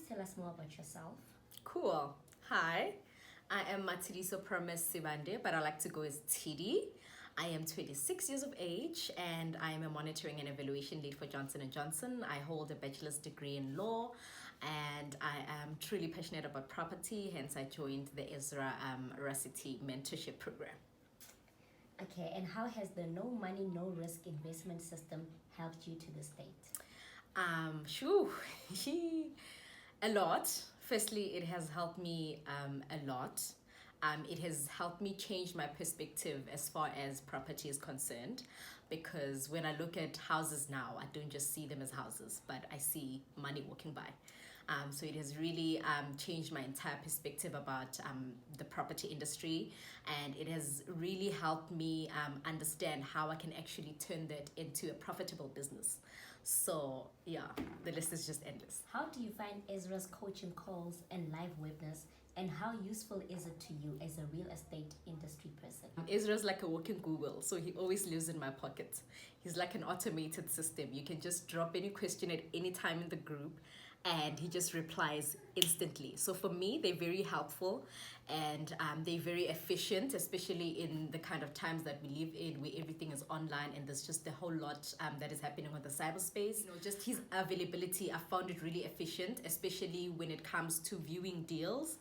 tell us more about yourself? Cool. Hi, I am Matiriso Promise Sibande, but I like to go as Tshedi. I am 26 years of age and I am a monitoring and evaluation lead for Johnson & Johnson. I hold a bachelor's degree in law and I am truly passionate about property, hence I joined the Ezra Racity mentorship program. Okay, and how has the no money, no risk investment system helped you to this date? Shoo, a lot. Firstly, it has helped me a lot. It has helped me change my perspective as far as property is concerned, because when I look at houses now, I don't just see them as houses, but I see money walking by. So it has really changed my entire perspective about the property industry, and it has really helped me understand how I can actually turn that into a profitable business. So yeah, the list is just endless. How do you find Ezra's coaching calls and live webinars, and how useful is it to you as a real estate industry person? Ezra's like a walking Google, so he always lives in my pocket. He's like an automated system. You can just drop any question at any time in the group and he just replies instantly. So for me, they're very helpful and they're very efficient, especially in the kind of times that we live in where everything is online and there's just a whole lot that is happening on the cyberspace. Just his availability, I found it really efficient, especially when it comes to viewing deals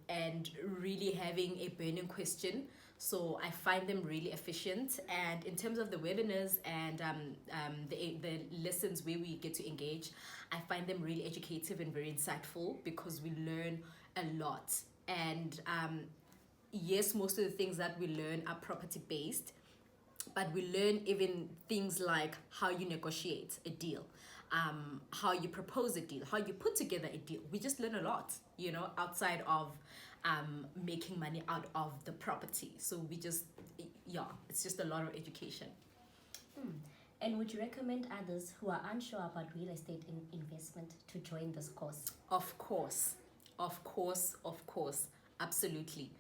and really having a burning question. So I find them really efficient. And in terms of the webinars and the lessons where we get to engage, I find them really educative and very insightful because we learn a lot. And yes, most of the things that we learn are property based, but we learn even things like how you negotiate a deal, how you propose a deal, how you put together a deal. We just learn a lot, outside of making money out of the property. So it's just a lot of education. And would you recommend others who are unsure about real estate investment to join this course? Of course, absolutely.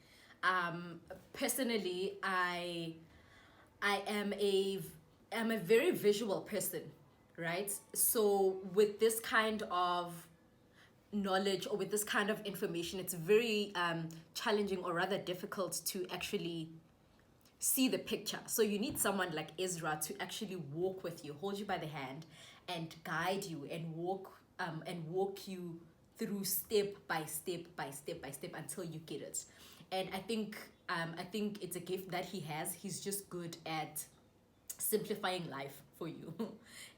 Personally, I'm a very visual person, right? So with this kind of knowledge or with this kind of information, it's very challenging or rather difficult to actually see the picture. So you need someone like Ezra to actually walk with you, hold you by the hand and guide you and walk you through step by step until you get it. And I think it's a gift that he has. He's just good at simplifying life for you.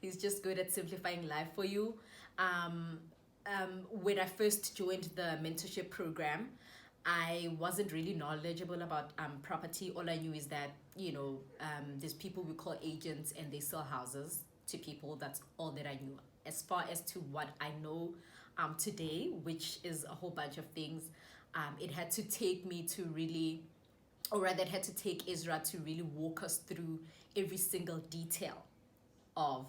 He's just good at simplifying life for you. When I first joined the mentorship program, I wasn't really knowledgeable about property. All I knew is that, there's people we call agents and they sell houses to people. That's all that I knew. As far as to what I know today, which is a whole bunch of things, it had to take me to really, or rather it had to take Ezra to really walk us through every single detail of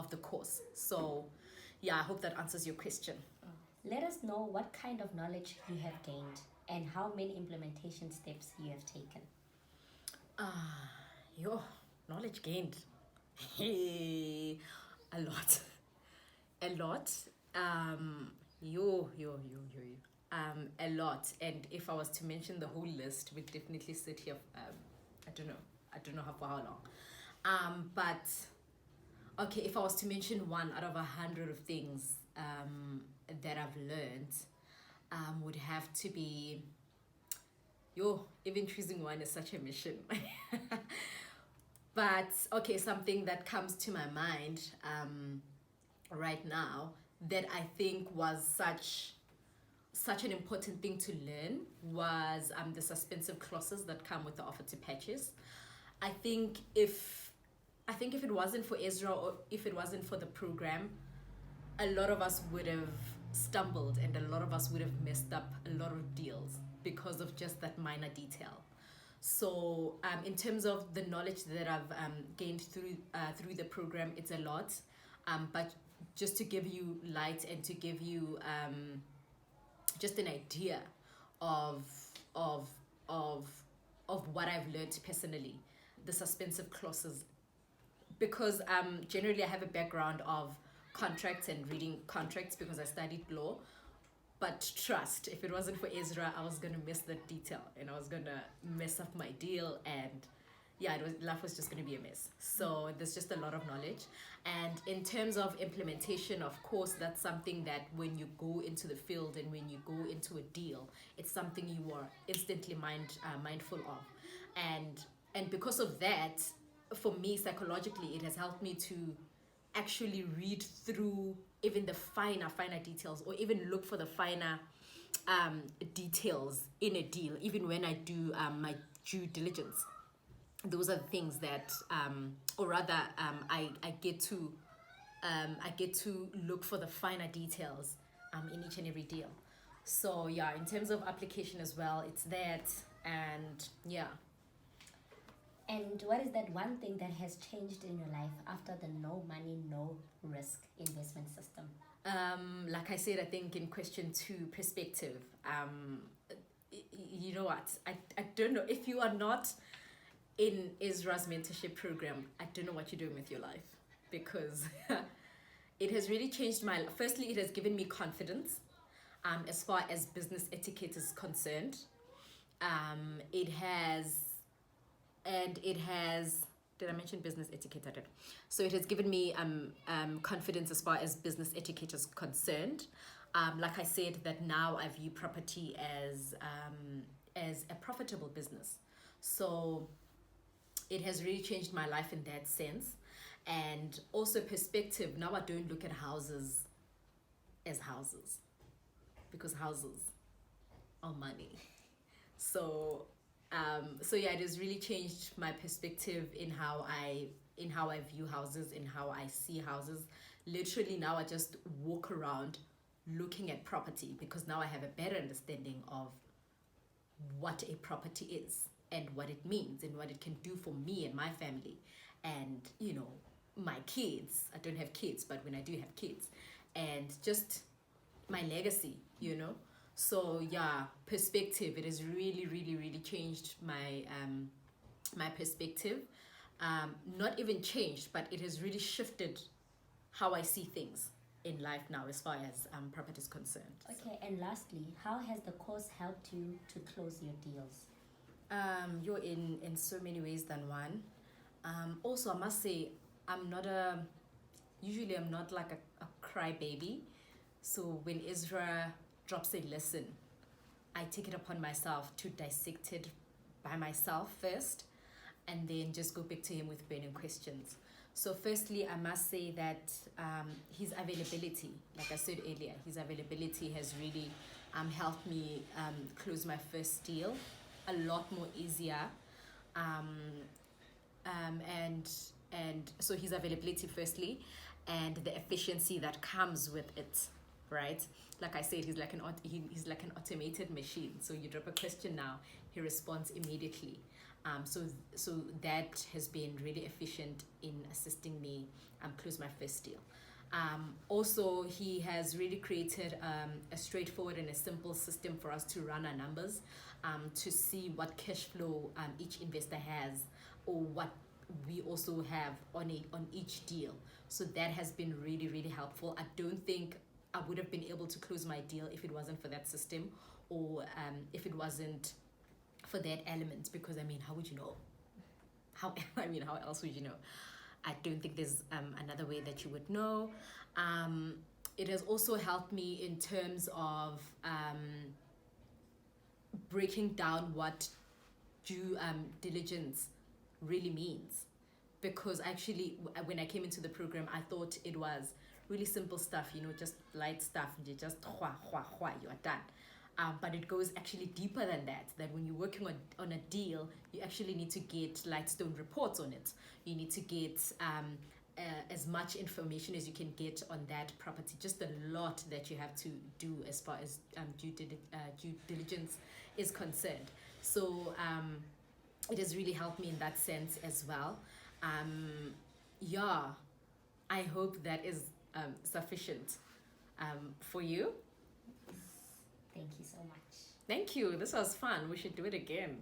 the course. So yeah, I hope that answers your question. Let us know what kind of knowledge you have gained and how many implementation steps you have taken. Your knowledge gained. Hey, a lot. A lot. A lot. And if I was to mention the whole list, we'd definitely sit here. I don't know for how long. But okay, if I was to mention one out of 100 of things that I've learned, would have to be, even choosing one is such a mission. But okay, something that comes to my mind right now that I think was such an important thing to learn was the suspensive clauses that come with the offer to purchase. I think if it wasn't for Ezra or if it wasn't for the program, a lot of us would have stumbled and a lot of us would have messed up a lot of deals because of just that minor detail. So in terms of the knowledge that I've gained through the program, it's a lot. But just to give you light and to give you just an idea of what I've learned personally, the suspensive clauses, because generally I have a background of contracts and reading contracts because I studied law. But trust, if it wasn't for Ezra, I was gonna miss that detail and I was gonna mess up my deal, and yeah, life was just gonna be a mess. So there's just a lot of knowledge. And in terms of implementation, of course, that's something that when you go into the field and when you go into a deal, it's something you are instantly mindful of. And because of that, for me, psychologically, it has helped me to actually read through even the finer details, or even look for the finer details in a deal, even when I do my due diligence. Those are the things that I get to look for the finer details in each and every deal. So yeah, in terms of application as well, it's that. And yeah. And what is that one thing that has changed in your life after the no money, no risk investment system? Like I said, I think in question 2, perspective. You know what? I don't know. If you are not in Ezra's mentorship program, I don't know what you're doing with your life, because it has really changed my life. Firstly, it has given me confidence as far as business etiquette is concerned. It has, did I mention business etiquette? I did. So it has given me confidence as far as business etiquette is concerned. Like I said, that now I view property as a profitable business. So it has really changed my life in that sense. And also perspective. Now I don't look at houses as houses, because houses are money. So yeah, it has really changed my perspective in how I view houses, in how I see houses. Literally now I just walk around looking at property, because now I have a better understanding of what a property is and what it means and what it can do for me and my family, and my kids. I don't have kids, but when I do have kids, and just my legacy. So yeah, perspective. It has really, really, really changed my perspective. Not even changed, but it has really shifted how I see things in life now, as far as property is concerned. Okay, and lastly, how has the course helped you to close your deals? You're in so many ways than one. Also, I must say, I'm not like a crybaby. So when Ezra drops a lesson, I take it upon myself to dissect it by myself first, and then just go back to him with burning questions. So firstly, I must say that his availability, like I said earlier, his availability has really helped me close my first deal a lot more easier. And so his availability firstly, and the efficiency that comes with it, right? Like I said, he's like an automated machine. So you drop a question now, he responds immediately. So that has been really efficient in assisting me close my first deal. Also, he has really created a straightforward and a simple system for us to run our numbers, to see what cash flow each investor has, or what we also have on each deal. So that has been really, really helpful. I don't think I would have been able to close my deal if it wasn't for that system, or if it wasn't for that element, because how would you know? How else would you know? I don't think there's another way that you would know. It has also helped me in terms of breaking down what due diligence really means, because actually when I came into the program, I thought it was really simple stuff, just light stuff, you just you are done. But it goes actually deeper than that when you're working on a deal, you actually need to get Lightstone reports on it. You need to get as much information as you can get on that property. Just a lot that you have to do as far as due diligence is concerned. So it has really helped me in that sense as well. Yeah, I hope that is sufficient for you. Thank you so much. Thank you. This was fun. We should do it again.